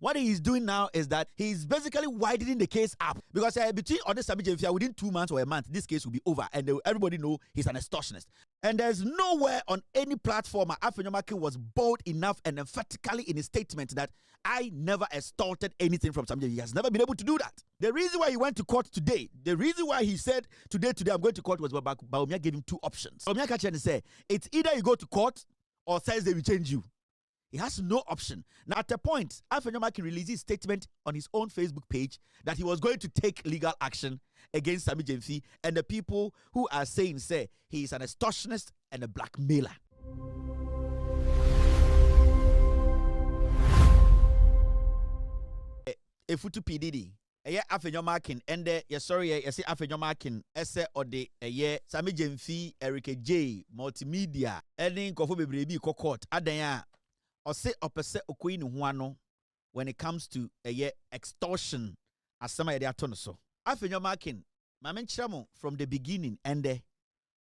what he is doing now is that he is basically widening the case up. Because between other Sammy Gyamfi, within 2 months or a month, this case will be over. And everybody know he's an extortionist. And there's nowhere on any platform Afenyo-Markin was bold enough and emphatically in his statement that I never extorted anything from Sammy Gyamfi. He has never been able to do that. The reason why he went to court today, the reason why he said today I'm going to court was Bawumia gave him 2 options. Bawumia catch and say, it's either you go to court or Thursday we change you. He has no option. Now, at a point, Afenyo-Markin released his statement on his own Facebook page that he was going to take legal action against Sammy Gyamfi and the people who are saying, he is an extortionist and a blackmailer. Efutu PDD. Afenyo-Markin and say Afenyo-Markin esse ode Sammy Gyamfi Eric J multimedia any nkofo bebrebe ko court adan or say opese okoyi ne ho ano when it comes to extortion asema ye de ato no so. Afenyo-Markin mama nchiramo from the beginning and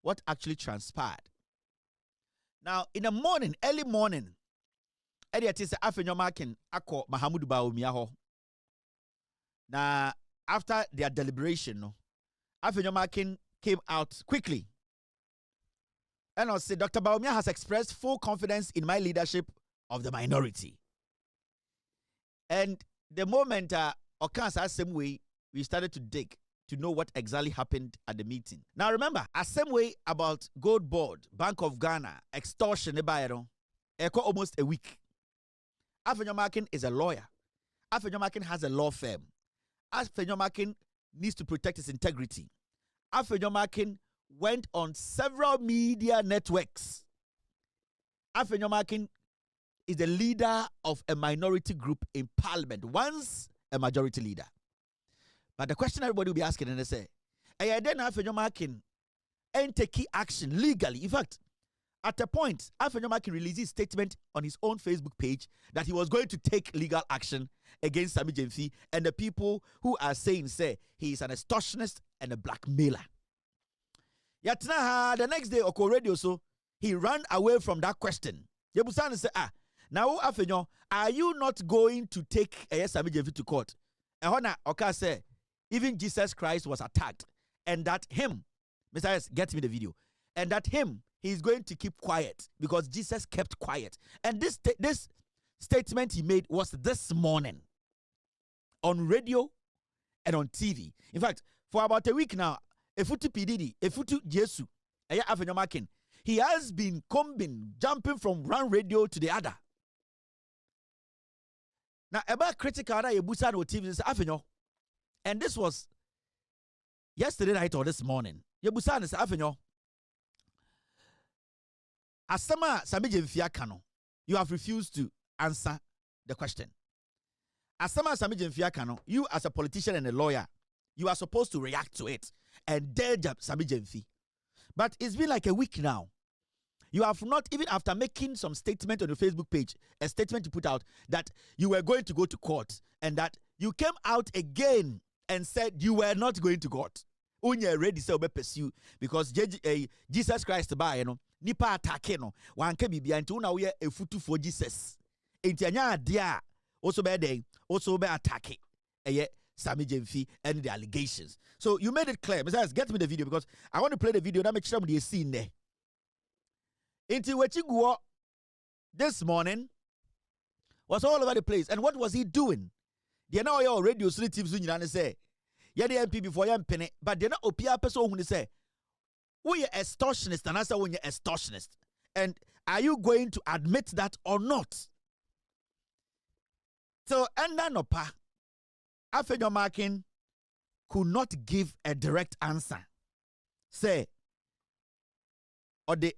what actually transpired. Now in the morning, early morning, say Afenyo-Markin akọ Mahamudu Bawumia ho. Now, after their deliberation, Afenyo-Markin came out quickly. And I said, Dr. Bawumia has expressed full confidence in my leadership of the minority. And the moment Okan's same way, we started to dig to know what exactly happened at the meeting. Now remember, same way about Gold Board, Bank of Ghana, extortion, almost a week. Afenyo-Markin is a lawyer. Afenyo-Markin has a law firm. Afenyo-Markin needs to protect his integrity. Afenyo-Markin went on several media networks. Afenyo-Markin is the leader of a minority group in parliament, once a majority leader. But the question everybody will be asking, and they say, then Afenyo-Markin and take key action legally. In fact, at a point, Afenyo-Markin released his statement on his own Facebook page that he was going to take legal action against Sammy Gyamfi and the people who are saying, he is an extortionist and a blackmailer. Yet the next day, Oko Radio, so he ran away from that question. Yebusan say, now Afenyo, are you not going to take Sammy Gyamfi to court? And Hona Oka say, even Jesus Christ was attacked, and that him, Messiah, get me the video, and that him, he's going to keep quiet because Jesus kept quiet. And this statement he made was this morning on radio and on TV. In fact, for about a week now, Efutu PDD, Efutu Jesu, Afenyo-Markin, he has been jumping from one radio to the other. Now, about critical Yebusa on TV is Afenyo, and this was yesterday night or this morning. Yebusa is Afenyo. Asama Sammy Gyamfi akano, you have refused to answer the question. Asama Sammy Gyamfi akano, you as a politician and a lawyer, you are supposed to react to it and dare Sammy Gyamfi. But it's been like a week now. You have not, even after making some statement on your Facebook page, a statement you put out that you were going to go to court and that you came out again and said you were not going to court. Unye ready say obe pursue because Jesus Christ ba nipa attack no wanka bibia nti una we efutu for Jesus. Enti anya ade a also be den also be attack Sammy Gyamfi and the allegations. So you made it clear. Besides, get me the video because I want to play the video that make sure the scene there. Enti wechi guo this morning was all over the place. And what was he doing? They now your radio teams and say yeah, the NPP for young penny, but they're not opia person who say, we are extortionist and answer when you're extortionist. And are you going to admit that or not? So, and then Afenyo-Markin could not give a direct answer. Say, or the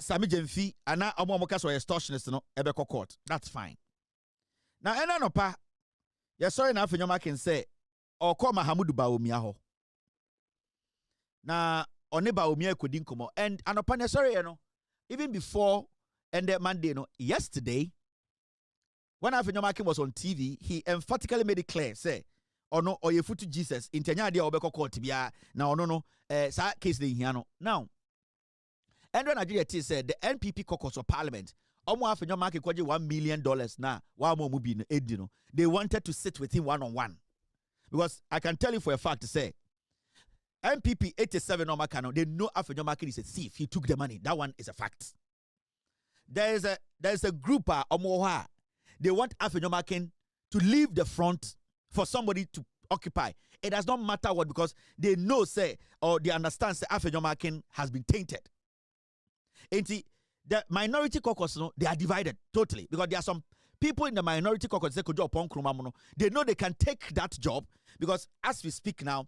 Sammy Gyamfi and now Omomokas or extortionist no ebeko court. That's fine. Now, Enanopa, yes, sorry, now Afenyo-Markin say, or call Mahamudu Bawumia ho. Now, only Bawumia couldn't come out. And Anopanya, sorry, even before and the Monday, yesterday, when Afenyo-Markin was on TV, he emphatically made it clear, say, or no, or you foot to Jesus, in Tanya, the Obeko court, now, no, case the Hiano. Now, and when Nigeria said the NPP caucus of parliament Afenyo-Markin kwaje $1 million na wa mo bi no edi no. They wanted to sit with him one-on-one. Because I can tell you for a fact to say NPP 87 no makano, they know Afenyo-Markin is a thief. He took the money. That one is a fact. There's a group omoha. They want Afenyo-Markin to leave the front for somebody to occupy. It does not matter what, because they know, say, or they understand, say, Afenyo-Markin has been tainted. And see, the minority caucus, no, they are divided totally, because there are some people in the minority caucus, they know they can take that job, because as we speak now,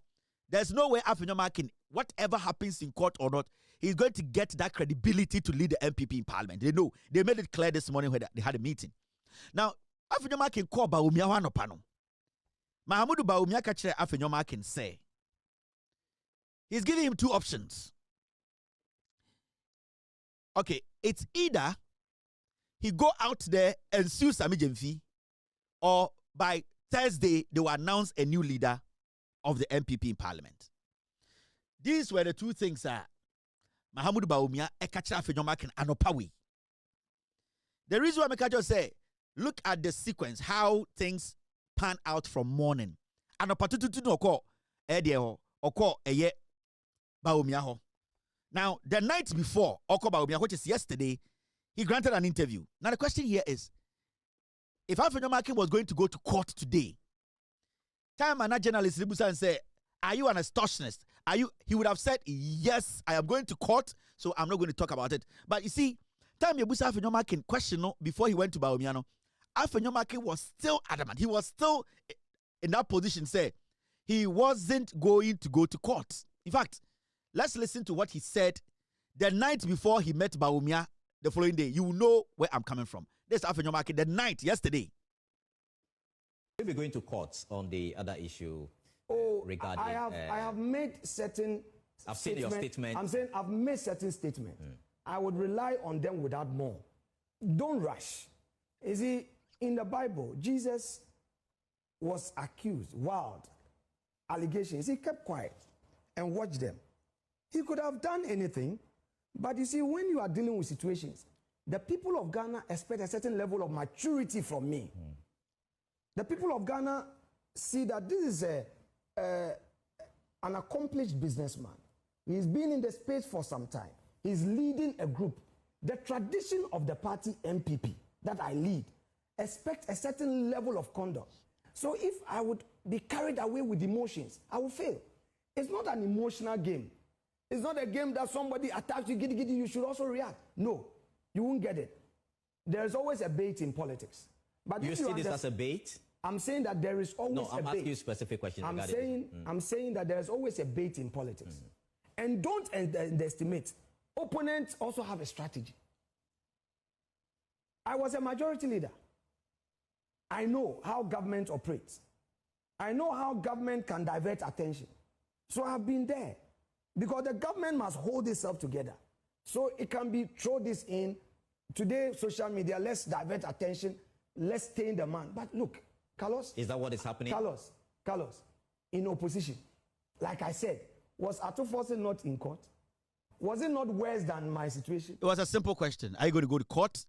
there's no way Afenyo-Markin, whatever happens in court or not, he's going to get that credibility to lead the NPP in parliament. They know. They made it clear this morning when they had a meeting. Now, Afenyo-Markin called Bawumia Wanopano. Mahamudu Bawumia kachere Afenyo-Markin say, he's giving him two options. Okay, it's either he go out there and sue Sammy Gyamfi, or by Thursday they will announce a new leader of the NPP in parliament. These were the two things that Mahamudu Bawumia kachere Afenyo-Markin anopawi. The reason why I just say, look at the sequence, how things pan out from morning. And a patutu no ko edie oko eye Bawumia ho. Now, the night before Oko Bawumia, which is yesterday, he granted an interview. Now the question here is, if Afenyo-Markin was going to go to court today, time and journalist Ribusa and say, are you an extortionist? He would have said, yes, I am going to court, so I'm not going to talk about it. But you see, time Yabusa Afenyo-Markin question no, before he went to Bawumia, no, Afenyo-Markin was still adamant. He was still in that position, say he wasn't going to go to court. In fact, let's listen to what he said the night before he met Bawumia the following day. You will know where I'm coming from. This is Afenyo-Markin, the night, yesterday. We'll be going to court on the other issue regarding... I have made certain I've seen your statement. I'm saying I've made certain statements. I would rely on them without more. Don't rush. You see, in the Bible, Jesus was accused, wild allegations. He kept quiet and watched them. He could have done anything, but you see, when you are dealing with situations, the people of Ghana expect a certain level of maturity from me. The people of Ghana see that this is an accomplished businessman. He's been in the space for some time. He's leading a group. The tradition of the party NPP that I lead expect a certain level of conduct. So if I would be carried away with emotions, I will fail. It's not an emotional game. It's not a game that somebody attacks you, giddy, you should also react. No, you won't get it. There's always a bait in politics. But you see this as a bait? I'm saying that there is always a bait. No, I'm asking you specific questions. I'm saying that there's always a bait in politics. And don't underestimate. Opponents also have a strategy. I was a majority leader. I know how government operates. I know how government can divert attention. So I've been there. Because the government must hold itself together. So it can be throw this in. Today, social media, let's divert attention. Let's stain the man. But look, Carlos. Is that what is happening? Carlos, in opposition, like I said, was Atufose not in court? Was it not worse than my situation? It was a simple question. Are you going to go to court?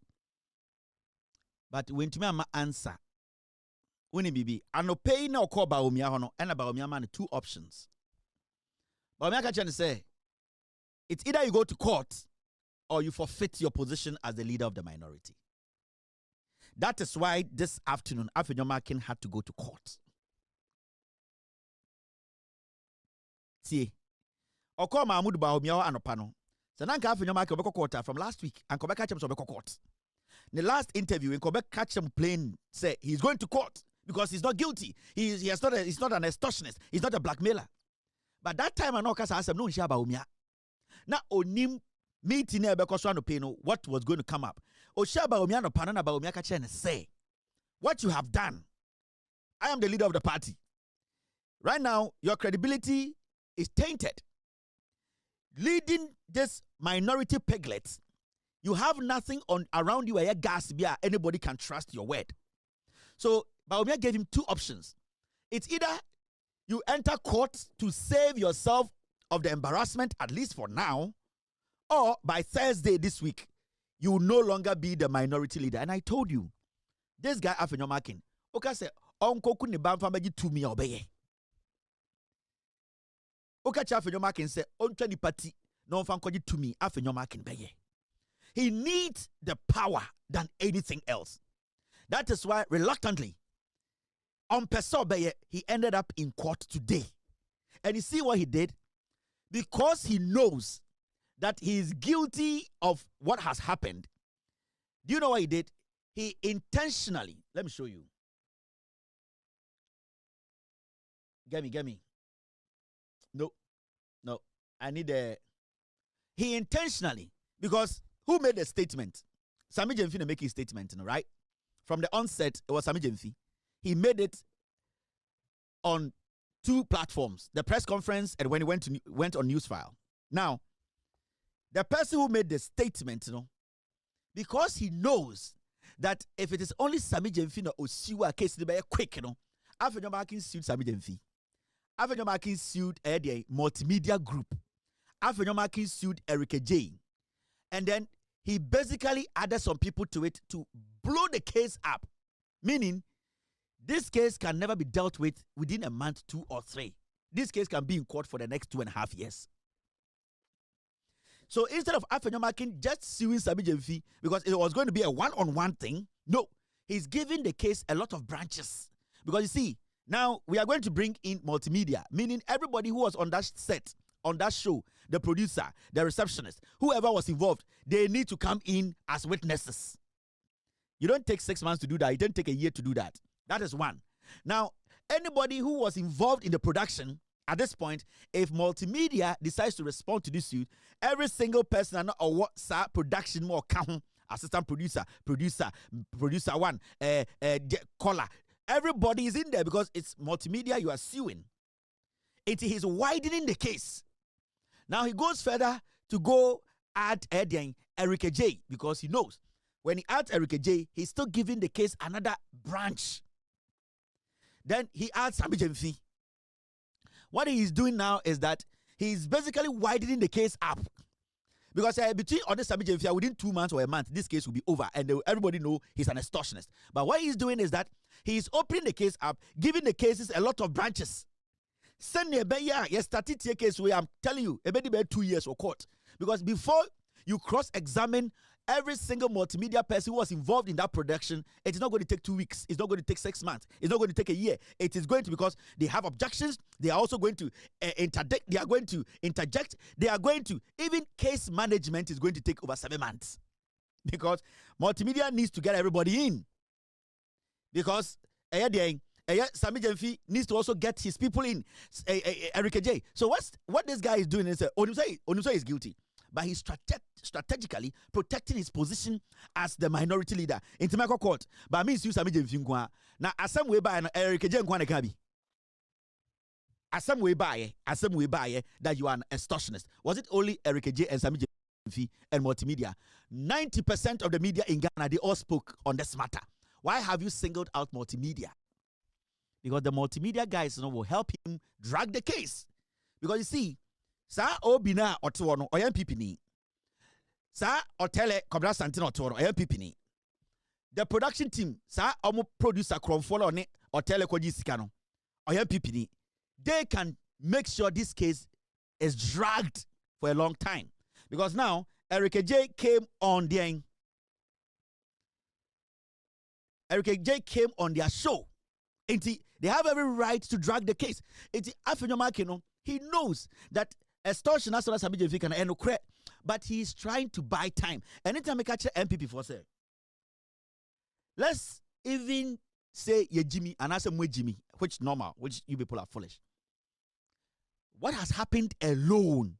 But when to me answer, when bibi, ano pay no call Bawumia hono, and Bawumia man two options. Bawumia can say, it's either you go to court or you forfeit your position as the leader of the minority. That is why this afternoon, Afenyo-Markin had to go to court. See, Oko Mahmoud Bawumia anopano. Sananka Afenyo-Markin obeko court from last week, and Kobe catch him so obeko court. In the last interview, in Kobe catch him playing, say he's going to court because he's not guilty. He's not an extortionist. He's not a blackmailer. But that time, I know because I asked him, no, Bawumia. Now, onim meeting because what was going to come up. Bawumia no panana Bawumia catch and say, what you have done. I am the leader of the party. Right now, your credibility is tainted. Leading this minority piglets, you have nothing around you where gas beer anybody can trust your word. So Bawumia gave him two options. It's either you enter court to save yourself of the embarrassment, at least for now, or by Thursday this week, you will no longer be the minority leader. And I told you, this guy Afenyo-Markin, okay, say, Onko kuni bamfa meji to me obeye. Okay, Afenyo-Markin say, Oncha ni party, no fankoji to me, Afenyo-Markin beye. He needs the power than anything else. That is why, reluctantly, on Pesobeye, he ended up in court today. And you see what he did? Because he knows that he is guilty of what has happened. Do you know what he did? He intentionally, let me show you. Get me. No. I need a. He intentionally, because who made the statement? Sammy Gyamfi making a statement, right? From the onset, it was Sammy Gyamfi. He made it on 2 platforms, the press conference and when he went on Newsfile. Now, the person who made the statement, because he knows that if it is only Sammy Gyamfi or Siwa case, they be quick, Afenyo-Markin sued Sammy Gyamfi. Afenyo-Markin sued a multimedia group. Afenyo-Markin sued Erika J. And then he basically added some people to it to blow the case up. Meaning, this case can never be dealt with within a month, 2 or 3. This case can be in court for the next 2.5 years. So instead of Afenyo-Markin just suing Sammy Gyamfi because it was going to be a one-on-one thing, no, he's giving the case a lot of branches. Because you see, now we are going to bring in multimedia, meaning everybody who was on that set, on that show, the producer, the receptionist, whoever was involved, they need to come in as witnesses. You don't take 6 months to do that. You don't take a year to do that. That is one. Now, anybody who was involved in the production, at this point, if multimedia decides to respond to this suit, every single person or what production more count, assistant producer one, caller, everybody is in there because it's multimedia you are suing. It is widening the case. Now he goes further to go add Erika J because he knows when he adds Erika J, he's still giving the case another branch. Then he adds Sammy Gyamfi. What he is doing now is that he's basically widening the case up. Because between other Sammy Gyamfi, within 2 months or a month, this case will be over and everybody know he's an extortionist. But what he's doing is that he's opening the case up, giving the cases a lot of branches. Send me a started a case where I'm telling you, about 2 years or court. Because before you cross-examine every single multimedia person who was involved in that production, it is not going to take 2 weeks. It's not going to take 6 months. It's not going to take a year. It is going to, because they have objections. They are also going to interdict. They are going to interject. They are going to, even case management is going to take over 7 months. Because multimedia needs to get everybody in. Because Sammy Gyamfi needs to also get his people in. Erika J. So what this guy is doing is, Onusai is guilty. But he's strategically protecting his position as the minority leader in Timako court. But I mean, you Sammy Gyamfi now, as some way by Erika J. As some way by that you are an extortionist. Was it only Erika J. and Sammy Gyamfi and multimedia? 90% of the media in Ghana, they all spoke on this matter. Why have you singled out multimedia? Because the multimedia guys will help him drag the case. Because you see, Sa Obina Otuono, or NPP ni. Sa Otele Cobra Santino Otuono, or NPP ni. The production team, Sa Omo producer Cromfolo ne Otele Koji Sikano, or NPP ni. They can make sure this case is dragged for a long time. Because now, Erika J came on their show. They have every right to drag the case. Afenyo-Markin, he knows that extortion as well as Sammy Gyamfi can end credit, but he is trying to buy time. Anytime I catch an NPP for say, let's even say ye Jimmy and I say mwe Jimmy, which normal, which you people are foolish. What has happened alone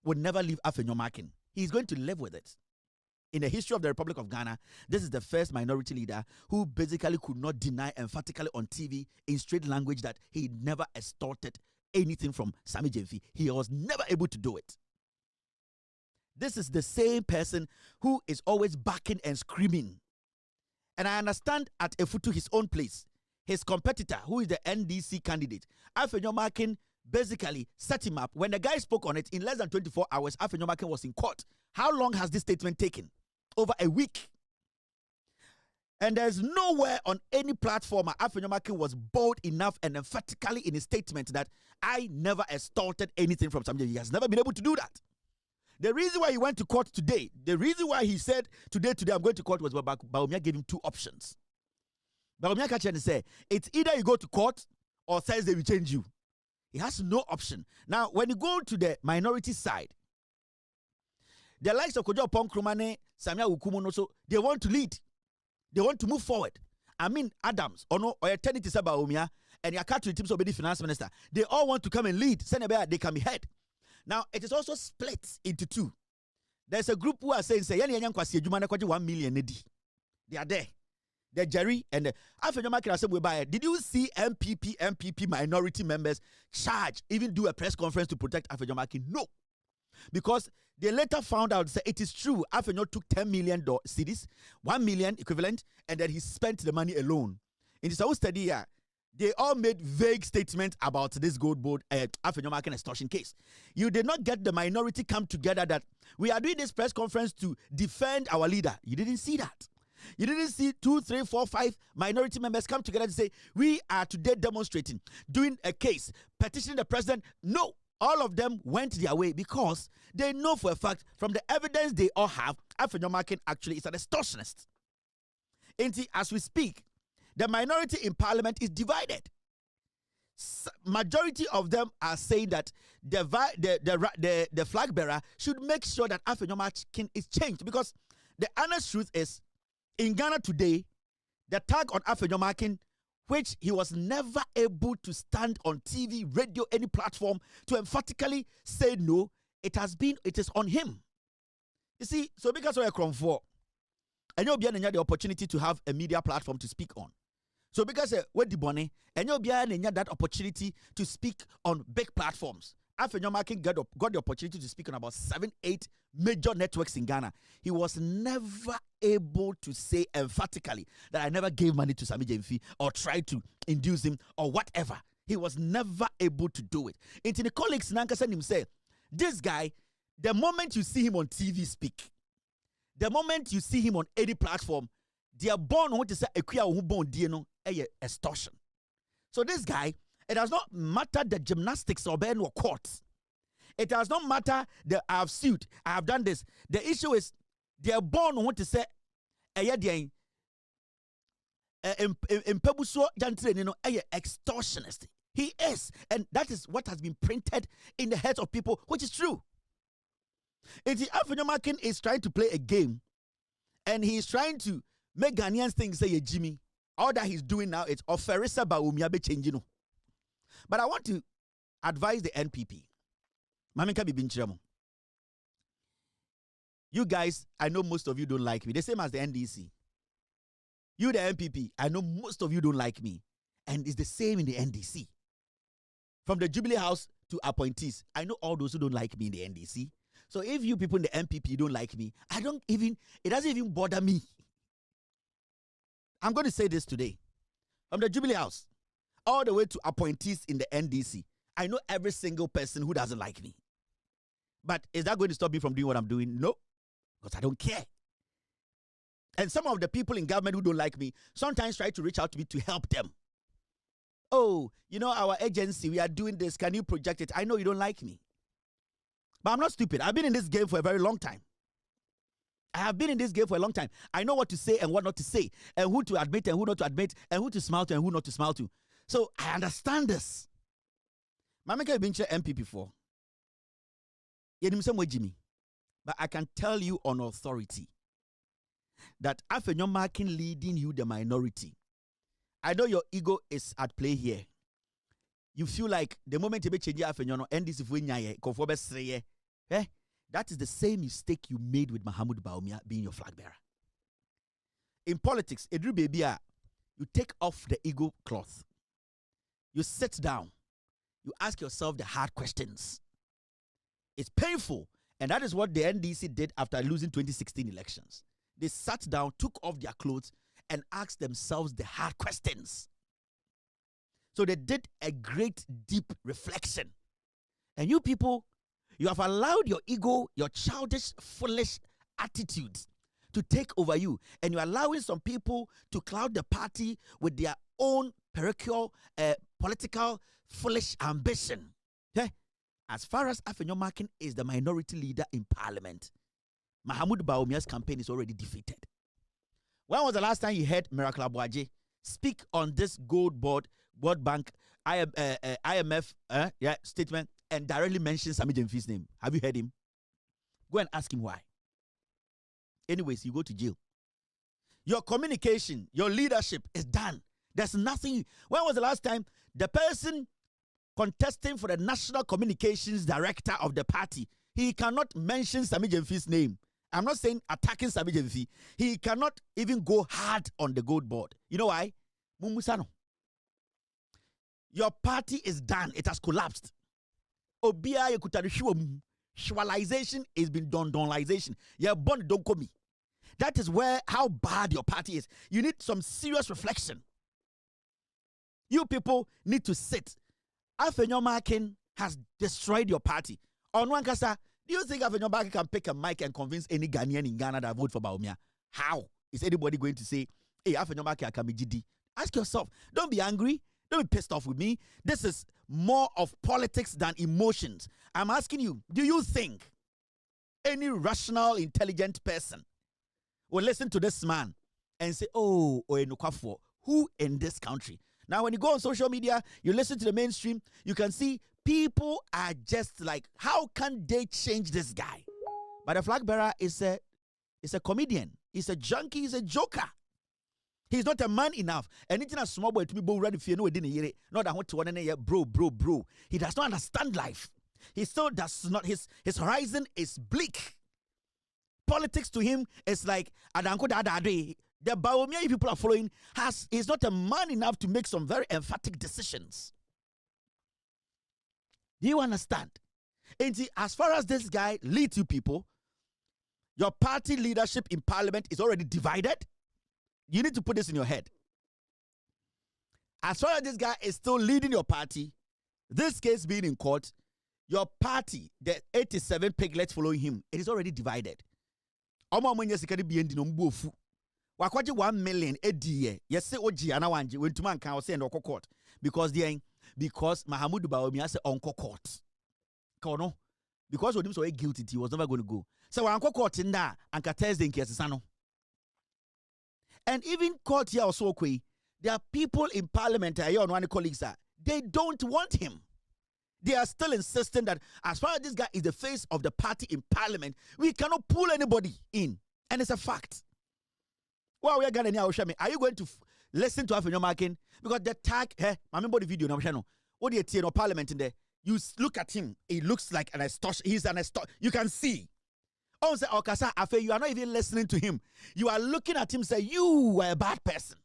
would never leave Afenyo-Markin. He's going to live with it. In the history of the Republic of Ghana, this is the first minority leader who basically could not deny emphatically on TV in straight language that he never extorted anything from Sammy Gyamfi. He was never able to do it. This is the same person who is always backing and screaming. And I understand at Efutu, his own place, his competitor, who is the NDC candidate, Afenyo-Markin, basically set him up. When the guy spoke on it, in less than 24 hours, Afenyo-Markin was in court. How long has this statement taken? over a week. And there's nowhere on any platform Afenyo-Markin was bold enough and emphatically in his statement that I never extorted anything from Sammy. He has never been able to do that. The reason why he went to court today, the reason why he said today I'm going to court was Bawumia gave him two options. Bawumia catch and say, it's either you go to court or Thursday we change you. He has no option. Now, when you go to the minority side, the likes of Kojo Ponkrumane, Samia Ukumono, so they want to lead. They want to move forward. I mean, Adams, or eternity Bawumia, and Yakatu teams of the finance minister. They all want to come and lead. They can be head. Now, it is also split into two. There's a group who are saying, 1 million. They are there. The Jerry and the Afenyo-Markin. Did you see NPP minority members charge, even do a press conference to protect Afenyo-Markin? No. Because they later found out that it is true. Afenyo took $10 million cedis, 1 million equivalent, and then he spent the money alone. In this whole study here, they all made vague statements about this gold board Afenyo-Markin extortion case. You did not get the minority come together that we are doing this press conference to defend our leader. You didn't see that. You didn't see 2, 3, 4, 5 minority members come together to say, we are today demonstrating, doing a case, petitioning the president. No. All of them went their way because they know for a fact from the evidence they all have, Afenyo-Markin actually is an extortionist. As we speak, the minority in parliament is divided. Majority of them are saying that the flag bearer should make sure that Afenyo-Markin is changed, because the honest truth is, in Ghana today, the tag on Afenyo-Markin, which he was never able to stand on TV, radio, any platform to emphatically say no, it is on him. You see, so because we are Cronfor, and you'll be the opportunity to have a media platform to speak on. So because we're Dibone, and you'll be that opportunity to speak on big platforms. Afenyo-Markin got the opportunity to speak on about 7, 8 major networks in Ghana. He was never able to say emphatically that I never gave money to Sammy Gyamfi or tried to induce him or whatever. He was never able to do it. Into the colleagues, Nanka said him say, this guy, the moment you see him on TV speak, the moment you see him on any platform, they are born on what to say extortion. So this guy, it does not matter the gymnastics or Ben or courts. It does not matter that I have sued, I have done this. The issue is they are born on what to say extortionist. He is, and that is what has been printed in the heads of people, which is true. Afenyo-Markin is trying to play a game, and he is trying to make Ghanaians think say Jimmy. All that he's doing now is offerisa Bawumia be changing. But I want to advise the NPP. Mamika Bibinchiramo. You guys, I know most of you don't like me. The same as the NDC. You, the NPP, I know most of you don't like me. And it's the same in the NDC. From the Jubilee House to appointees, I know all those who don't like me in the NDC. So if you people in the NPP don't like me, it doesn't even bother me. I'm going to say this today. From the Jubilee House, all the way to appointees in the NDC, I know every single person who doesn't like me. But is that going to stop me from doing what I'm doing? No, because I don't care. And some of the people in government who don't like me sometimes try to reach out to me to help them. Oh, our agency, we are doing this. Can you project it? I know you don't like me. But I'm not stupid. I've been in this game for a very long time. I have been in this game for a long time. I know what to say and what not to say, and who to admit and who not to admit, and who to smile to and who not to smile to. So I understand this. Mamika Binche NPP for. But I can tell you on authority that Afenyo-Markin leading you, the minority. I know your ego is at play here. You feel like the moment you change Afenyo, NDC that is the same mistake you made with Mahamudu Bawumia being your flag bearer. In politics, Edru Babia, you take off the ego cloth. You sit down. You ask yourself the hard questions. It's painful. And that is what the NDC did after losing 2016 elections. They sat down, took off their clothes, and asked themselves the hard questions. So they did a great, deep reflection. And you people, you have allowed your ego, your childish, foolish attitudes to to take over you, and you're allowing some people to cloud the party with their own parochial, political, foolish ambition. Okay? As far as Afenyo-Markin is the minority leader in parliament, Mahamudu Bawumia's campaign is already defeated. When was the last time you heard Miracle Abuaje speak on this World Bank, IMF statement and directly mention Sammy Gyamfi's name? Have you heard him? Go and ask him why. Anyways, you go to jail. Your communication, your leadership is done. There's nothing. When was the last time the person contesting for the national communications director of the party, he cannot mention Sammy Gyamfi's name? I'm not saying attacking Sammy Gyamfi. He cannot even go hard on the gold board. You know why? Mumusano. Your party is done. It has collapsed. Obia yekutarishuwa. Shwalization has been done. Donalization. You're born, don't call me. That is how bad your party is. You need some serious reflection. You people need to sit. Afenyo-Markin has destroyed your party. On one kasa, do you think Afenyo-Markin can pick a mic and convince any Ghanaian in Ghana that vote for Bawumia? How is anybody going to say, hey, Afenyo-Markin can be GD? Ask yourself. Don't be angry. Don't be pissed off with me. This is more of politics than emotions. I'm asking you, do you think any rational, intelligent person will listen to this man and say, oh, Oenukafo, who in this country? Now, when you go on social media, you listen to the mainstream, you can see people are just like, how can they change this guy? But the flag bearer is a comedian. He's a junkie. He's a joker. He's not a man enough. Anything a small boy to be ready for you, not that want to want to bro. He does not understand life. He still does not. His horizon is bleak. Politics to him is like Adanko Dadade. The Bawumia people are following he's not a man enough to make some very emphatic decisions. Do you understand? And see, as far as this guy leads you people, your party leadership in parliament is already divided. You need to put this in your head. As far as this guy is still leading your party, this case being in court, your party, the 87 piglets following him, it is already divided. Wakwaji 1 million a year. Yes, say Oji Anawanje when to man can say in court because Mahamudu Bawumia say on court. Kono because of him so guilty, he was never going to go. So Uncle court in that and Thursday in Kesano. And even court here also, there are people in parliament, your one colleagues are, they don't want him. They are still insisting that as far as this guy is the face of the party in parliament, we cannot pull anybody in. And it's a fact. Well, we are going to are you going to listen to Afenyo-Markin? Because the tag, I remember the video, what do you see in parliament in there? You look at him, he looks like an extortion. He's an extortion. You can see. Oh, say, Okasa, Afe, you are not even listening to him. You are looking at him, say, you are a bad person.